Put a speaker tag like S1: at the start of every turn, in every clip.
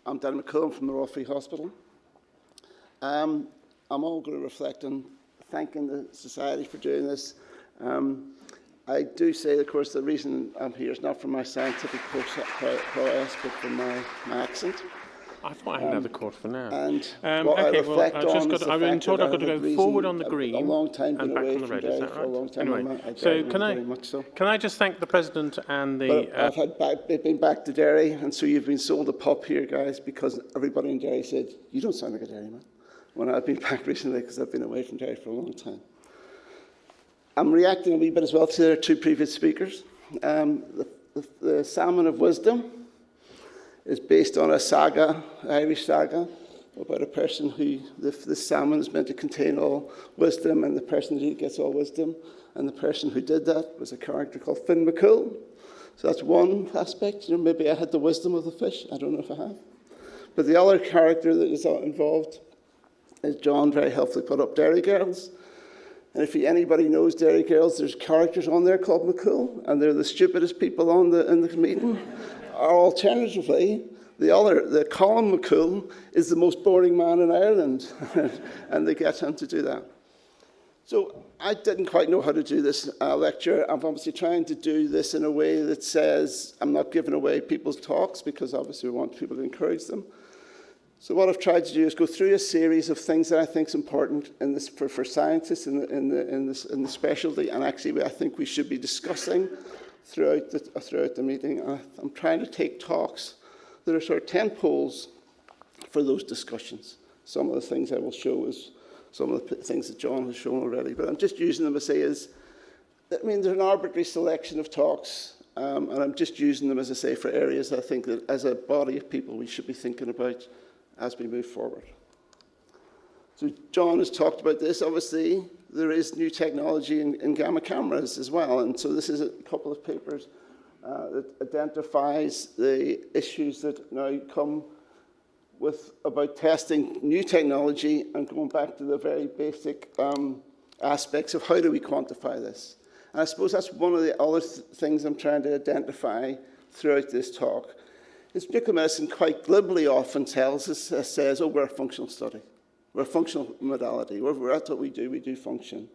S1: I'm Dan McCool from the Royal Free Hospital. I'm all going to reflect on thanking the Society for doing this. I do say, of course, the reason I'm here is not for my scientific prowess, but for my accent.
S2: I thought I had another course for now.
S1: And what I reflect on is the
S2: I've been
S1: fact
S2: told
S1: that
S2: I've got to go forward on the green
S1: a long time
S2: and
S1: been
S2: back
S1: away
S2: on the
S1: from
S2: red. Is
S1: dairy
S2: that
S1: for a long
S2: right?
S1: time.
S2: Anyway, so can I just thank the President and the...
S1: I've been back to dairy, and so you've been sold a pop here, guys, because everybody in dairy said, you don't sound like a dairyman. When I've been back recently, because I've been away from dairy for a long time. I'm reacting a wee bit as well to their two previous speakers. The Salmon of Wisdom is based on a saga, Irish saga, about a person who, this salmon is meant to contain all wisdom, and the person who gets all wisdom, and the person who did that was a character called McCool. So that's one aspect. You know, maybe I had the wisdom of the fish. I don't know if I have. But the other character that is involved is John very helpfully put up Dairy Girls. And if anybody knows Dairy Girls, there's characters on there called McCool, and they're the stupidest people in the meeting. Or alternatively, the Colin McCool is the most boring man in Ireland, and they get him to do that. So I didn't quite know how to do this lecture. I'm obviously trying to do this in a way that says I'm not giving away people's talks, because obviously we want people to encourage them. So what I've tried to do is go through a series of things that I think is important in this, for scientists in the specialty, and actually I think we should be discussing throughout the meeting. I'm trying to take talks that are sort of 10 poles for those discussions. Some of the things I will show is some of the things that John has shown already, but I'm just using them to say there's an arbitrary selection of talks, and I'm just using them, as I say, for areas that I think that as a body of people we should be thinking about as we move forward. So John has talked about this. Obviously, there is new technology in gamma cameras as well, and so this is a couple of papers that identifies the issues that now come with about testing new technology and going back to the very basic aspects of how do we quantify this. And I suppose that's one of the other things I'm trying to identify throughout this talk. Is nuclear medicine quite glibly often says, oh, we're a functional study. We're a functional modality. That's what we do function.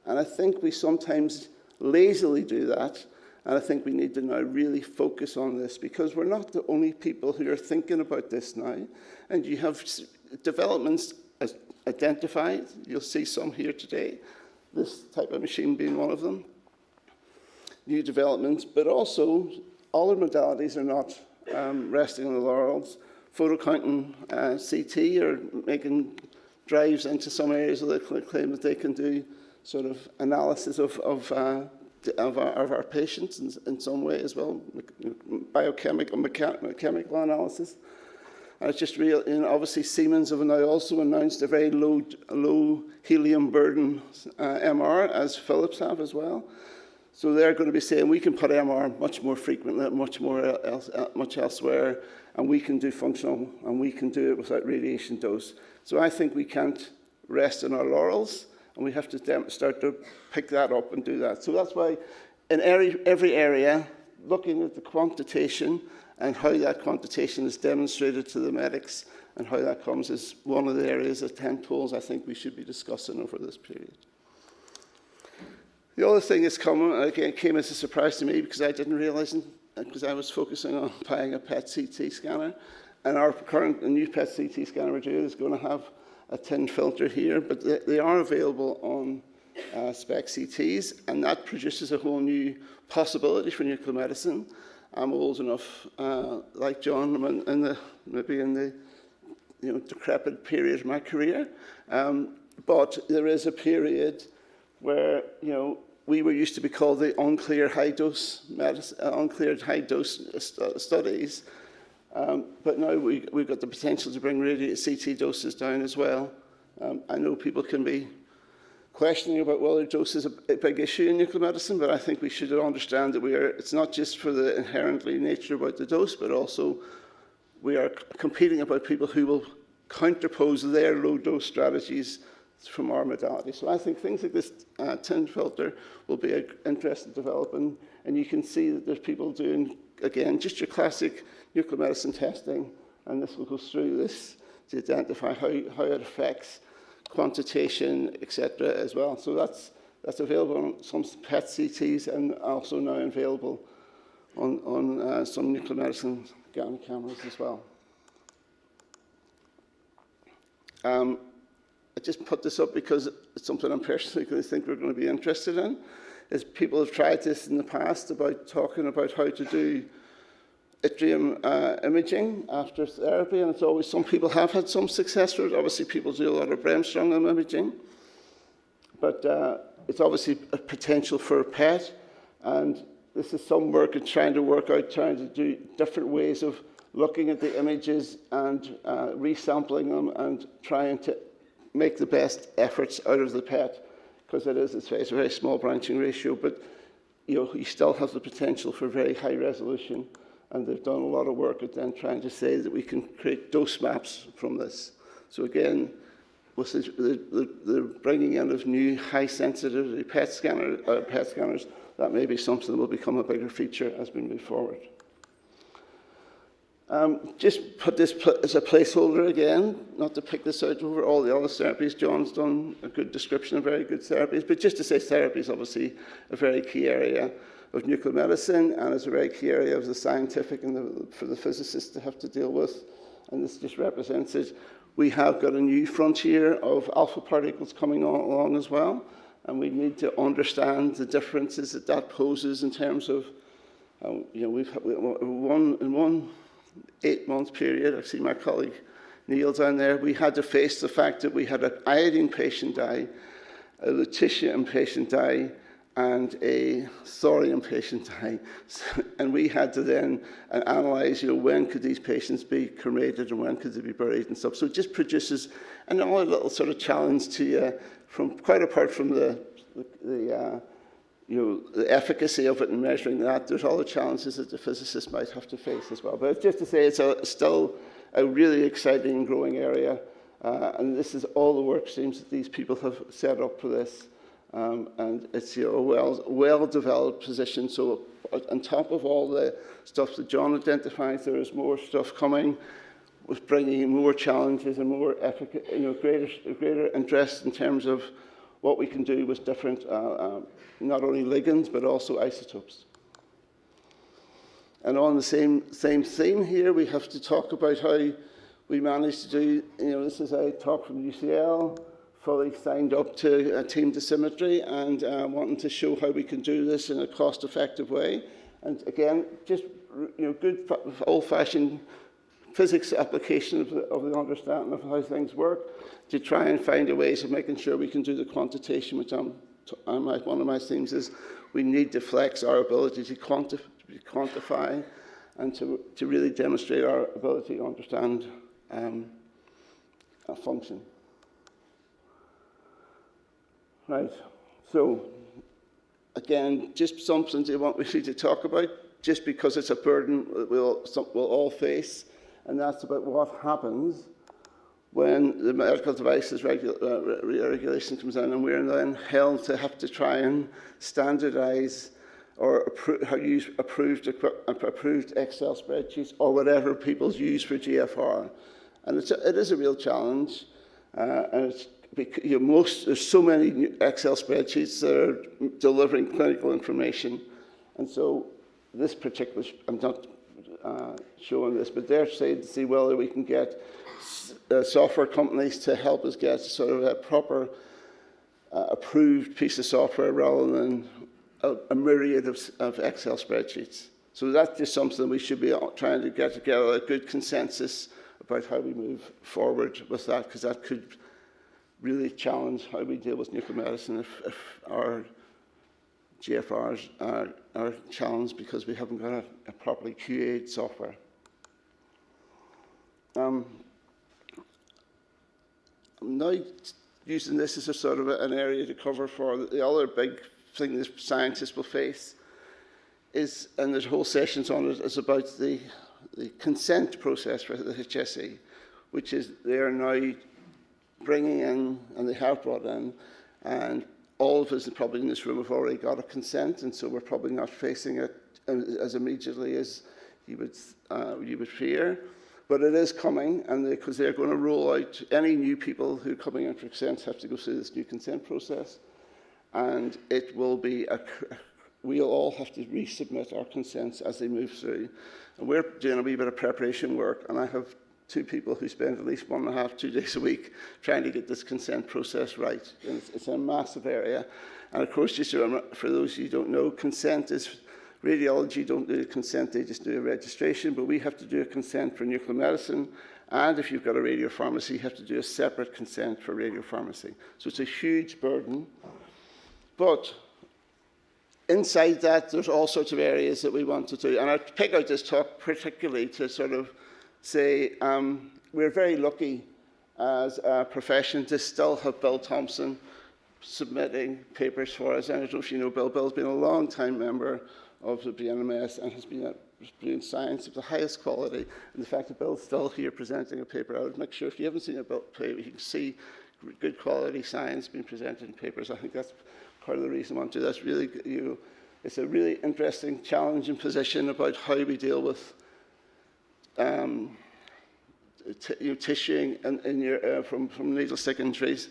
S1: And I think we sometimes lazily do that, and I think we need to now really focus on this, because we're not the only people who are thinking about this now. And you have developments identified. You'll see some here today, this type of machine being one of them. New developments, but also other modalities are not resting on the laurels. Photocounting CT are making drives into some areas where they claim that they can do sort of analysis of our patients in some way as well, biochemical, chemical analysis. And it's just real. And obviously, Siemens have now also announced a very low helium burden MR, as Philips have as well. So they're going to be saying we can put MR much more frequently, much elsewhere, and we can do functional, and we can do it without radiation dose. So I think we can't rest on our laurels, and we have to start to pick that up and do that. So that's why in every area, looking at the quantitation and how that quantitation is demonstrated to the medics and how that comes is one of the areas of 10 poles I think we should be discussing over this period. The other thing that's come, again, came as a surprise to me because I didn't realize it, because I was focusing on buying a PET CT scanner. And our current new PET CT scanner we're doing is going to have a tin filter here, but they are available on spec CTs, and that produces a whole new possibility for nuclear medicine. I'm old enough, like John, maybe in the decrepit period of my career, but there is a period where we were used to be called the unclear high dose studies, but now we've got the potential to bring CT doses down as well. I know people can be questioning about whether dose is a big issue in nuclear medicine, but I think we should understand that it's not just for the inherently nature about the dose, but also we are competing about people who will counterpose their low dose strategies from our modality. So I think things like this tin filter will be interesting to develop, and you can see that there's people doing, again, just your classic nuclear medicine testing and this will go through this to identify how it affects quantitation, etc. as well. So that's available on some PET CTs and also now available on some nuclear medicine gamma cameras as well. I just put this up because it's something I'm personally going to think we're going to be interested in. Is people have tried this in the past about talking about how to do yttrium imaging after therapy, and it's always, some people have had some success with it. Obviously, people do a lot of brainstorm imaging, but it's obviously a potential for a PET, and this is some work in trying to do different ways of looking at the images and resampling them and trying to make the best efforts out of the PET, because it's a very small branching ratio, but you still have the potential for very high resolution, and they've done a lot of work at then trying to say that we can create dose maps from this. So again, with the bringing in of new high sensitivity PET scanners, that may be something that will become a bigger feature as we move forward. Just put this as a placeholder again, not to pick this out over all the other therapies. John's done a good description of very good therapies, but just to say therapy is obviously a very key area of nuclear medicine, and it's a very key area of the scientific and for the physicists to have to deal with, and this just represents it. We have got a new frontier of alpha particles coming along as well, and we need to understand the differences that poses in terms of, we've had one 8-month period, I see my colleague Neil down there, we had to face the fact that we had an iodine patient die, a lutetium patient die, and a thorium patient die. And we had to then analyse, when could these patients be cremated and when could they be buried and stuff. So it just produces another little sort of challenge to you, from quite apart from the efficacy of it and measuring that. There's other challenges that the physicists might have to face as well. But it's just to say it's still a really exciting and growing area, and this is all the work streams that these people have set up for this. And it's a well-developed position. So on top of all the stuff that John identifies, there is more stuff coming with bringing more challenges and more greater interest in terms of what we can do with different, not only ligands, but also isotopes. And on the same theme here, we have to talk about how we managed to do, this is a talk from UCL, fully signed up to team dosimetry and wanting to show how we can do this in a cost-effective way. And again, just good old-fashioned physics application of the understanding of how things work, to try and find a ways of making sure we can do the quantitation, which one of my themes is we need to flex our ability to quantify and to really demonstrate our ability to understand a function. Right, so again, just something they want me to talk about, just because it's a burden that we'll all face, and that's about what happens when the medical devices regulation comes in, and we're then held to have to try and standardise or use approved Excel spreadsheets or whatever people use for GFR, and it is a real challenge, and it's. There's so many Excel spreadsheets that are delivering clinical information, and so this particular, I'm not showing this, but they're saying to see whether we can get software companies to help us get sort of a proper approved piece of software rather than a myriad of Excel spreadsheets. So that's just something we should be trying to get together a good consensus about how we move forward with that, because that could really challenge how we deal with nuclear medicine if our GFRs are challenged because we haven't got a properly QA'd software. I'm now using this as a sort of an area to cover for the other big thing that scientists will face is, and there's whole sessions on it, is about the consent process for the HSE, which is they are now bringing in, and they have brought in, and all of us probably in this room have already got a consent, and so we're probably not facing it as immediately as you would fear. But it is coming, and because they're going to roll out, any new people who are coming in for consent have to go through this new consent process, and it will be we'll all have to resubmit our consents as they move through. And we're doing a wee bit of preparation work, and I have 2 people who spend at least 1.5, 2 days a week trying to get this consent process right. And it's a massive area. And of course, just for those of you who don't know, consent is, radiology don't do a consent, they just do a registration, but we have to do a consent for nuclear medicine, and if you've got a radiopharmacy, you have to do a separate consent for radiopharmacy. So it's a huge burden. But inside that, there's all sorts of areas that we want to do. And I pick out this talk particularly to sort of say we're very lucky as a profession to still have Bill Thompson submitting papers for us. And I don't know if you know Bill. Bill's been a long-time member of the BNMS and has been doing science of the highest quality. And the fact that Bill's still here presenting a paper, I would make sure if you haven't seen a Bill paper, you can see good quality science being presented in papers. I think that's part of the reason I want to do that. That's really, it's a really interesting, challenging position about how we deal with tissuing from needle stick injuries.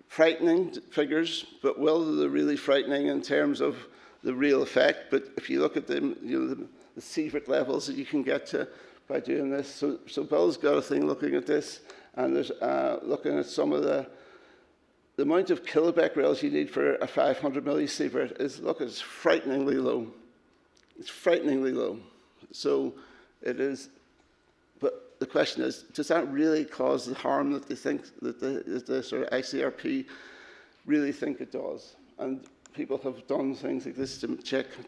S1: Frightening figures, but whether they're really frightening in terms of the real effect. But if you look at the secret levels that you can get to by doing this, so Bill's got a thing looking at this, and there's looking at some of the amount of kilobecquerels you need for a 500 millisievert is, look, it's frighteningly low. It's frighteningly low. So it is. But the question is, does that really cause the harm that they think that the sort of ICRP really think it does? And people have done things like this to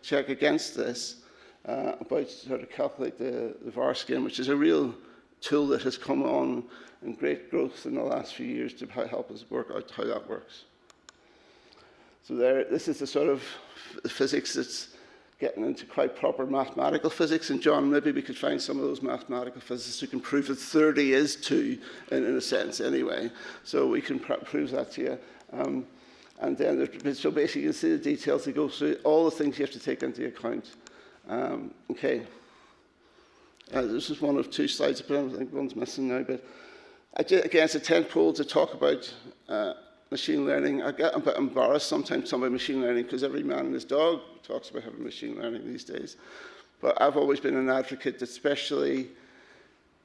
S1: check against this about sort of calculate the VAR skin, which is a real tool that has come on in great growth in the last few years to help us work out how that works. So this is the sort of physics that's getting into quite proper mathematical physics. And John, maybe we could find some of those mathematical physicists who can prove that 30 is 2, in a sense, anyway. So we can prove that to you. And then, so basically, you can see the details. They go through all the things you have to take into account. Okay. This is one of 2 slides, but I think one's missing now. But again, it's a tentpole to talk about machine learning. I get a bit embarrassed sometimes about machine learning because every man and his dog talks about having machine learning these days. But I've always been an advocate that especially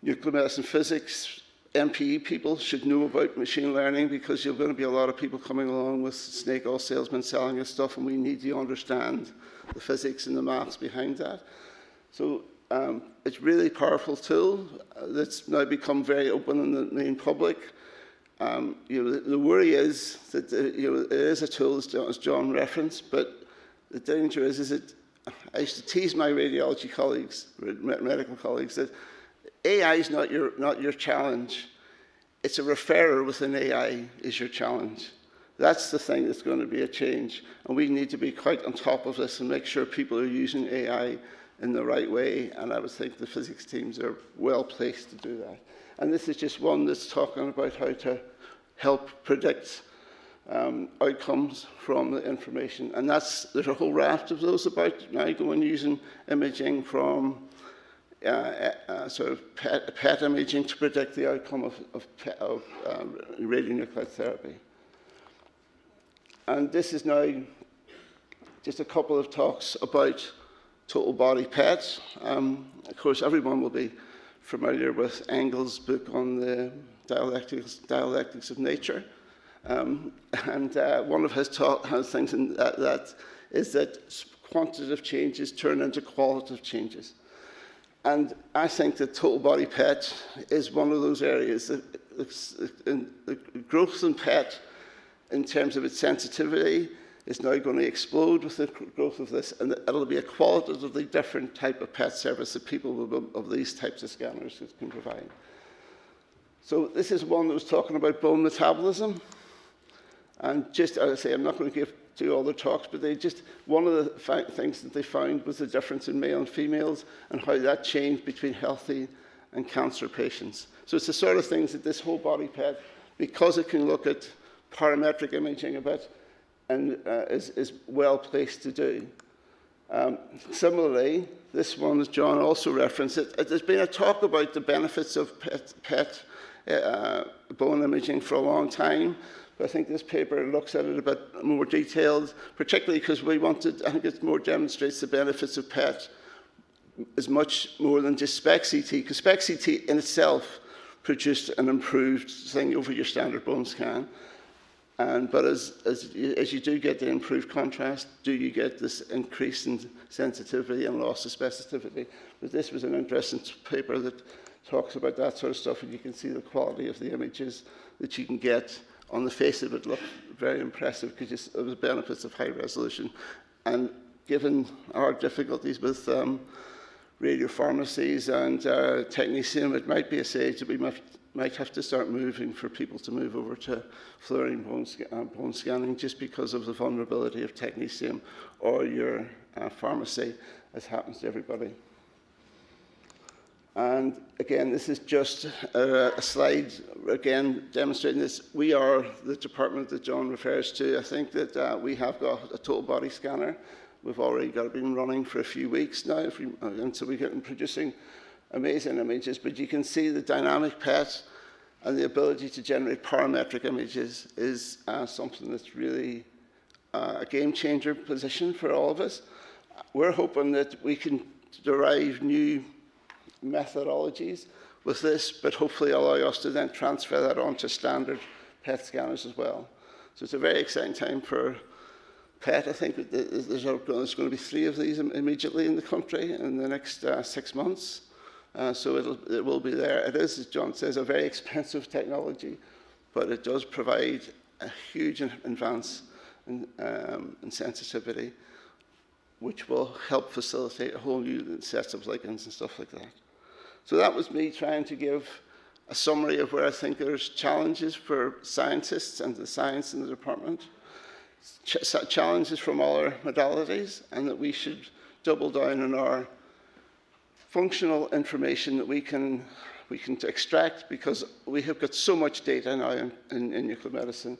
S1: nuclear medicine physics, MPE people should know about machine learning because there's going to be a lot of people coming along with snake oil salesmen selling us stuff, and we need to understand the physics and the maths behind that. So it's a really powerful tool that's now become very open in the main public. The worry is that it is a tool, as John referenced, but the danger is that I used to tease my radiology colleagues, medical colleagues, that AI is not your challenge. It's a referrer within AI is your challenge. That's the thing that's going to be a change, and we need to be quite on top of this and make sure people are using AI in the right way, and I would think the physics teams are well placed to do that. And this is just one that's talking about how to help predict outcomes from the information. And there's a whole raft of those about now going using imaging from sort of PET imaging to predict the outcome of radionuclide therapy. And this is now just a couple of talks about total body PET. Of course, everyone will be familiar with Engel's book on the dialectics of nature. And one of his things in that is that quantitative changes turn into qualitative changes. And I think that total body PET is one of those areas that the growth in PET in terms of its sensitivity is now going to explode with the growth of this, and it'll be a qualitatively different type of PET service that people of these types of scanners can provide. So this is one that was talking about bone metabolism. And just, as I say, I'm not going to do all the talks, but one of the things that they found was the difference in male and females and how that changed between healthy and cancer patients. So it's the sort of things that this whole body PET, because it can look at parametric imaging a bit, and is well placed to do. Similarly, this one, as John also referenced, there's been a talk about the benefits of PET bone imaging for a long time, but I think this paper looks at it a bit more detailed, particularly because I think it more demonstrates the benefits of PET is much more than just SPECT-CT, because SPECT-CT in itself produced an improved thing over your standard bone scan. But as you do get the improved contrast, you get this increase in sensitivity and loss of specificity. But this was an interesting paper that talks about that sort of stuff, and you can see the quality of the images that you can get. On the face of it, look very impressive because of the benefits of high resolution. And given our difficulties with radiopharmacies and technetium, it might be a stage that we might have to start moving for people to move over to fluorine bone scanning just because of the vulnerability of technetium or your pharmacy, as happens to everybody. And again, this is just a slide, again, demonstrating this. We are the department that John refers to. I think that we have got a total body scanner. We've already got it been running for a few weeks now, and so we're getting producing amazing images, but you can see the dynamic PET and the ability to generate parametric images is something that's really a game-changer position for all of us. We're hoping that we can derive new methodologies with this, but hopefully allow us to then transfer that onto standard PET scanners as well. So it's a very exciting time for PET. I think there's going to be 3 of these immediately in the country in the next 6 months. So it will be there. It is, as John says, a very expensive technology, but it does provide a huge advance in sensitivity, which will help facilitate a whole new set of ligands and stuff like that. So that was me trying to give a summary of where I think there's challenges for scientists and the science in the department, challenges from all our modalities, and that we should double down on our functional information that we can extract, because we have got so much data now in nuclear medicine.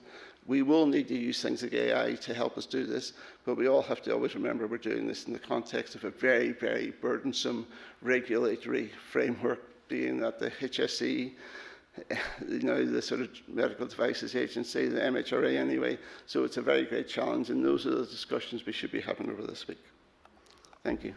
S1: We will need to use things like AI to help us do this, but we all have to always remember we're doing this in the context of a very, very burdensome regulatory framework, being that the HSE, the sort of Medical Devices Agency, the MHRA anyway. So it's a very great challenge, and those are the discussions we should be having over this week. Thank you.